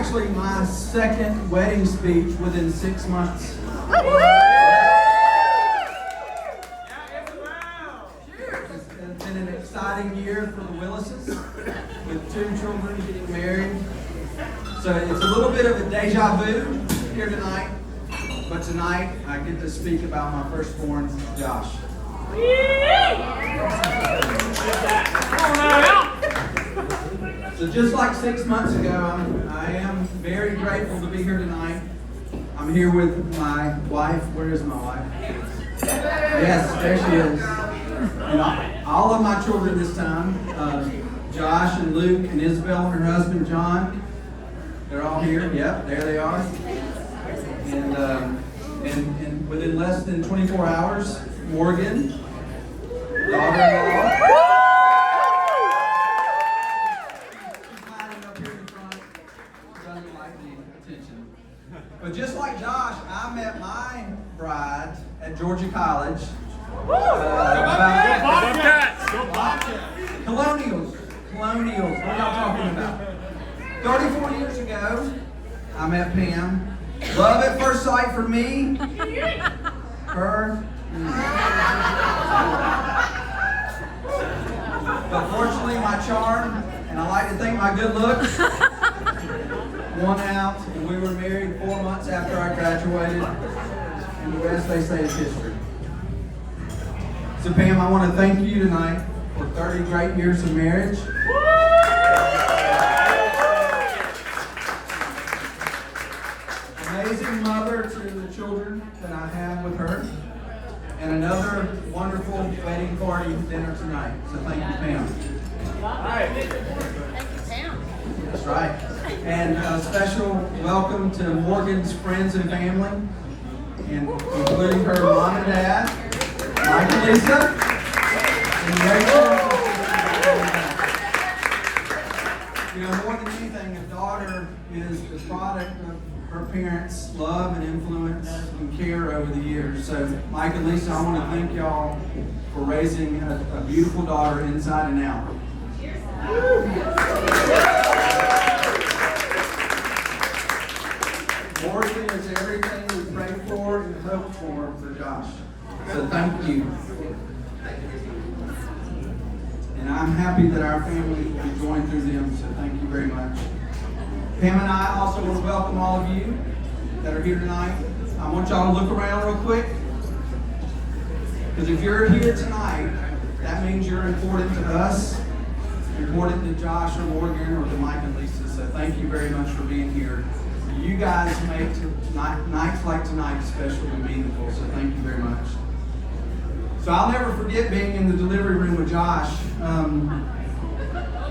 actually my second wedding speech within 6 months. It's been an exciting year for the Willises, with 2 children getting married. So it's a little bit of a deja vu here tonight, but tonight I get to speak about my firstborn, Josh. So just like 6 months ago, I am very grateful to be here tonight. I'm here with my wife. Where is my wife? Yes, there she is. And all of my children this time, Josh and Luke and Isabel and her husband John, they're all here. Yep, there they are. And within less than 24 hours, Morgan, daughter-in-law. But just like Josh, I met my bride at Georgia College. Colonials. What are y'all talking about? 34 years ago, I met Pam. Love at first sight for me. Her. But fortunately, my charm, and I like to think my good looks, won out, and we were married 4 months after I graduated, and the rest, they say, is history. So Pam, I want to thank you tonight for 30 great years of marriage. Amazing mother to the children that I have with her, and another wonderful wedding party dinner tonight. So thank you, Pam. Thank you, Pam. That's right. And a special welcome to Morgan's friends and family, and including her mom and dad, Mike and Lisa, and Rachel. You know, more than anything, a daughter is the product of her parents' love and influence and care over the years. So, Mike and Lisa, I want to thank y'all for raising a beautiful daughter inside and out. Morgan is everything we prayed for and hoped for Josh. So thank you. And I'm happy that our family will be joined through them, so thank you very much. Pam and I also want to welcome all of you that are here tonight. I want y'all to look around real quick, because if you're here tonight, that means you're important to us, important to Josh or Morgan or to Mike and Lisa. So thank you very much for being here. You guys make nights like tonight special and meaningful, so thank you very much. So I'll never forget being in the delivery room with Josh.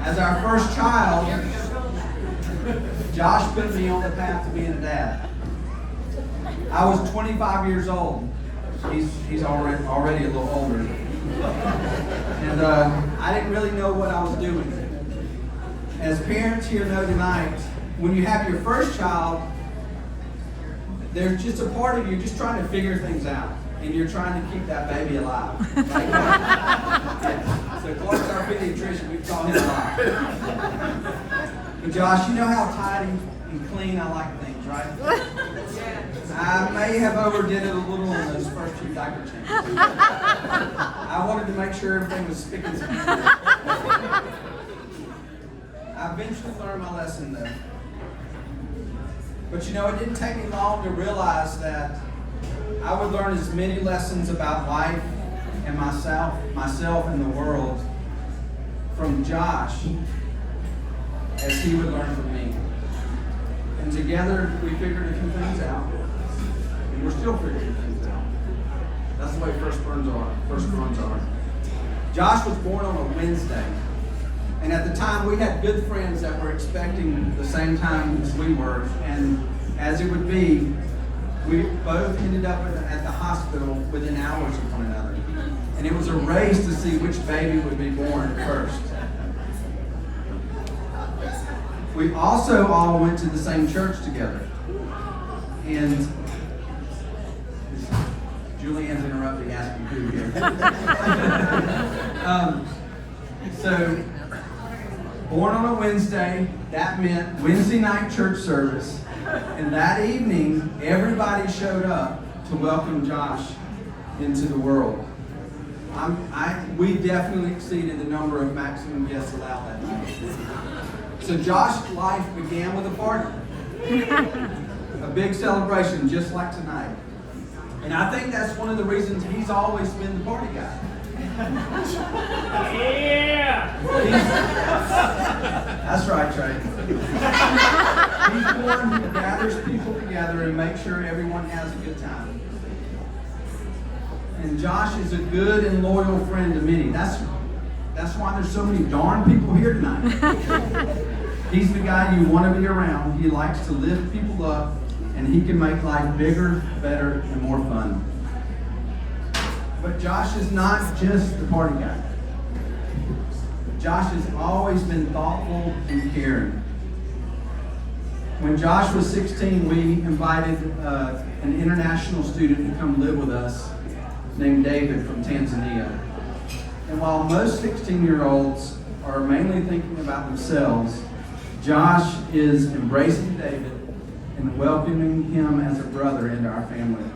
As our first child, Josh put me on the path to being a dad. I was 25 years old. He's already a little older. And I didn't really know what I was doing. As parents here know tonight, when you have your first child, there's just a part of you just trying to figure things out, and you're trying to keep that baby alive. Like, yeah. So Clark's our pediatrician, we call him alive. But Josh, you know how tidy and clean I like things, right? I may have overdid it a little in those first few diaper changes. I wanted to make sure everything was spick and span. I eventually learned my lesson though. But you know, it didn't take me long to realize that I would learn as many lessons about life and myself and the world from Josh as he would learn from me. And together we figured a few things out. And we're still figuring things out. That's the way firstborns are. Josh was born on a Wednesday. And at the time, we had good friends that were expecting the same time as we were. And as it would be, we both ended up at the hospital within hours of one another. And it was a race to see which baby would be born first. We also all went to the same church together. And Julianne's interrupting, asking who here. So Born on a Wednesday, that meant Wednesday night church service. And that evening, everybody showed up to welcome Josh into the world. We definitely exceeded the number of maximum guests allowed that night. So Josh's life began with a party. A big celebration just like tonight. And I think that's one of the reasons he's always been the party guy. Yeah! That's right, Trey. He's the one who gathers people together and makes sure everyone has a good time. And Josh is a good and loyal friend to many. That's why there's so many darn people here tonight. He's the guy you want to be around. He likes to lift people up, and he can make life bigger, better, and more fun. But Josh is not just the party guy. Josh has always been thoughtful and caring. When Josh was 16, we invited an international student to come live with us named David from Tanzania. And while most 16-year-olds are mainly thinking about themselves, Josh is embracing David and welcoming him as a brother into our family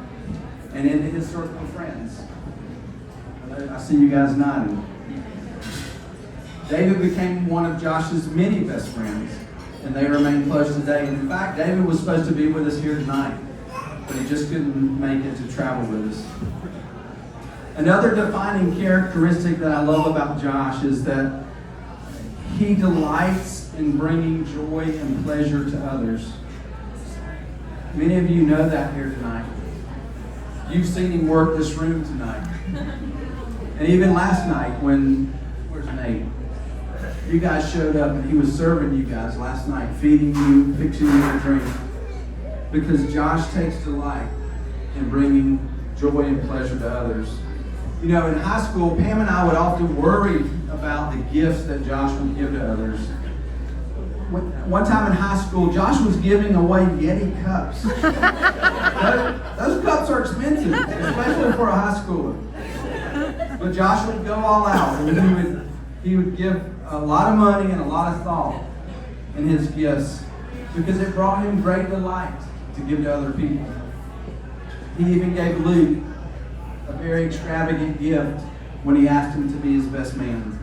and into his circle of friends. I see you guys nodding. David became one of Josh's many best friends, and they remain close today. In fact, David was supposed to be with us here tonight, but he just couldn't make it to travel with us. Another defining characteristic that I love about Josh is that he delights in bringing joy and pleasure to others. Many of you know that here tonight. You've seen him work this room tonight. And even last night where's Nate? You guys showed up and he was serving you guys last night, feeding you, fixing you a drink. Because Josh takes delight in bringing joy and pleasure to others. You know, in high school, Pam and I would often worry about the gifts that Josh would give to others. One time in high school, Josh was giving away Yeti cups. Those cups are expensive, especially for a high schooler. But Josh would go all out, and he would give a lot of money and a lot of thought in his gifts because it brought him great delight to give to other people. He even gave Luke a very extravagant gift when he asked him to be his best man.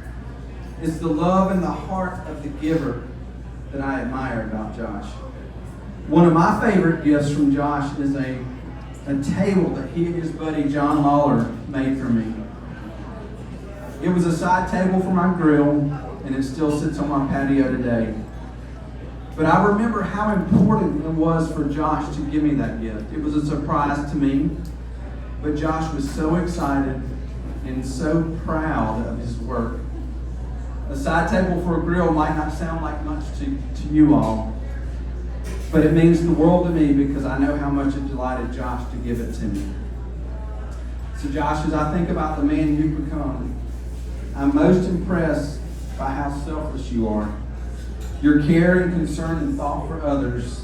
It's the love and the heart of the giver that I admire about Josh. One of my favorite gifts from Josh is a table that he and his buddy John Lawler made for me. It was a side table for my grill, and it still sits on my patio today. But I remember how important it was for Josh to give me that gift. It was a surprise to me, but Josh was so excited and so proud of his work. A side table for a grill might not sound like much to you all, but it means the world to me because I know how much it delighted Josh to give it to me. So Josh, as I think about the man you've become, I'm most impressed by how selfless you are. Your care and concern and thought for others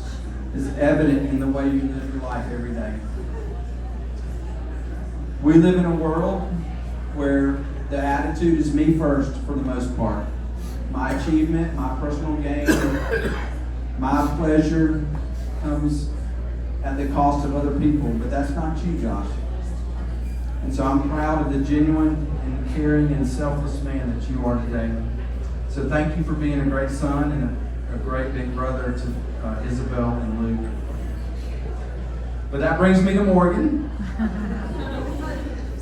is evident in the way you live your life every day. We live in a world where the attitude is me first for the most part. My achievement, my personal gain, my pleasure comes at the cost of other people, but that's not you, Josh. And so I'm proud of the genuine and caring and selfless man that you are today. So thank you for being a great son and a great big brother to Isabel and Luke. But that brings me to Morgan.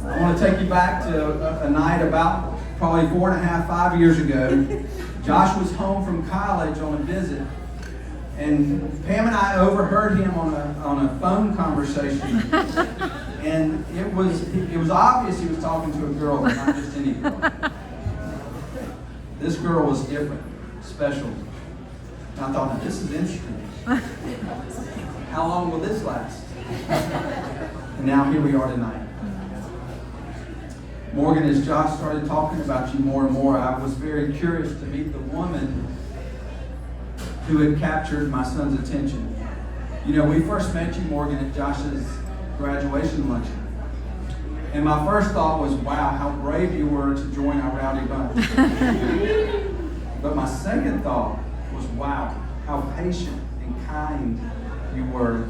I want to take you back to a night about probably 4.5, 5 years ago. Josh was home from college on a visit, and Pam and I overheard him on a phone conversation. And it was obvious he was talking to a girl, but not just any girl. This girl was different, special. And I thought, now, this is interesting. How long will this last? And now here we are tonight. Morgan, as Josh started talking about you more and more, I was very curious to meet the woman who had captured my son's attention. You know, we first met you, Morgan, at Josh's graduation luncheon. And my first thought was, wow, how brave you were to join our rowdy bunch. But my second thought was, wow, how patient and kind you were,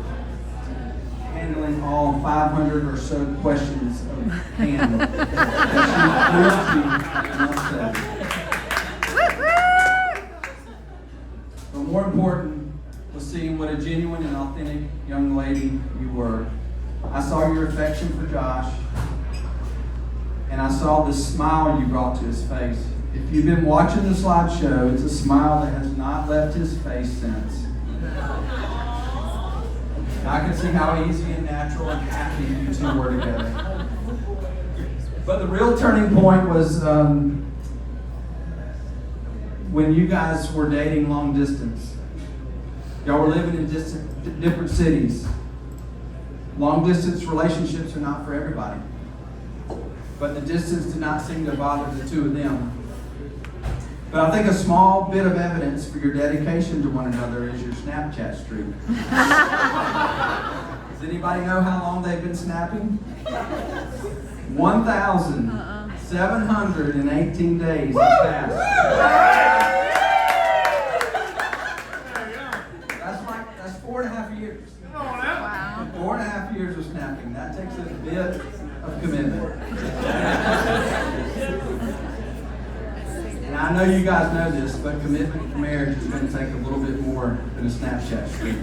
handling all 500 or so questions of Pam that she forced you, must say. But more important was seeing what a genuine and authentic young lady you were. I saw your affection for Josh, and I saw the smile you brought to his face. If you've been watching the slideshow, it's a smile that has not left his face since. I can see how easy and natural and happy you two were together. But the real turning point was when you guys were dating long distance. Y'all were living in different cities. Long distance relationships are not for everybody. But the distance did not seem to bother the two of them. But I think a small bit of evidence for your dedication to one another is your Snapchat streak. Does anybody know how long they've been snapping? 1,718 days have passed. That's 4.5 years. Wow. 4.5 years of snapping. That takes a bit of commitment. And I know you guys know this, but commitment to marriage is going to take a little bit more than a Snapchat streak.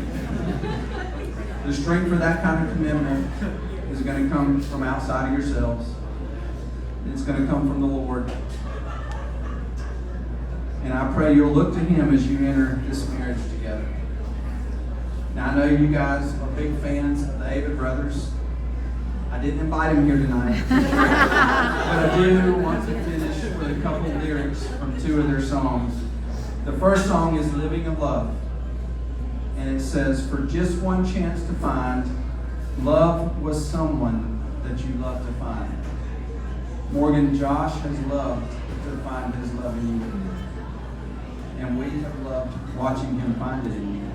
The strength for that kind of commitment is going to come from outside of yourselves. It's going to come from the Lord. And I pray you'll look to Him as you enter this marriage together. Now, I know you guys are big fans of the Avett Brothers. I didn't invite them here tonight. But I do want to finish with a couple of lyrics from two of their songs. The first song is Living of Love. And it says, for just one chance to find, love was someone that you love to find. Morgan, Josh has loved to find his love in you. And we have loved watching him find it in you.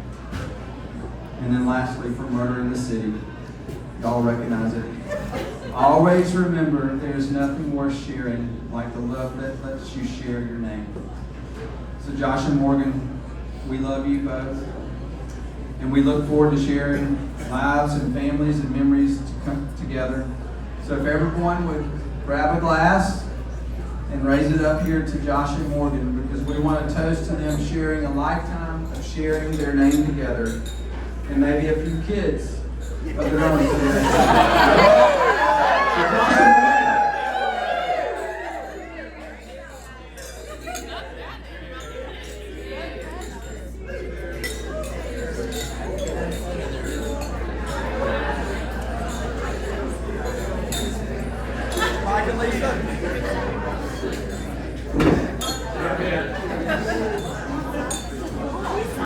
And then lastly, for Murder in the City. Y'all recognize it. Always remember there's nothing worth sharing like the love that lets you share your name. So Josh and Morgan, we love you both. And we look forward to sharing lives and families and memories to come together. So if everyone would grab a glass and raise it up here to Josh and Morgan, because we want to toast to them sharing a lifetime of sharing their name together. And maybe a few kids of their own today. Mike and Lisa.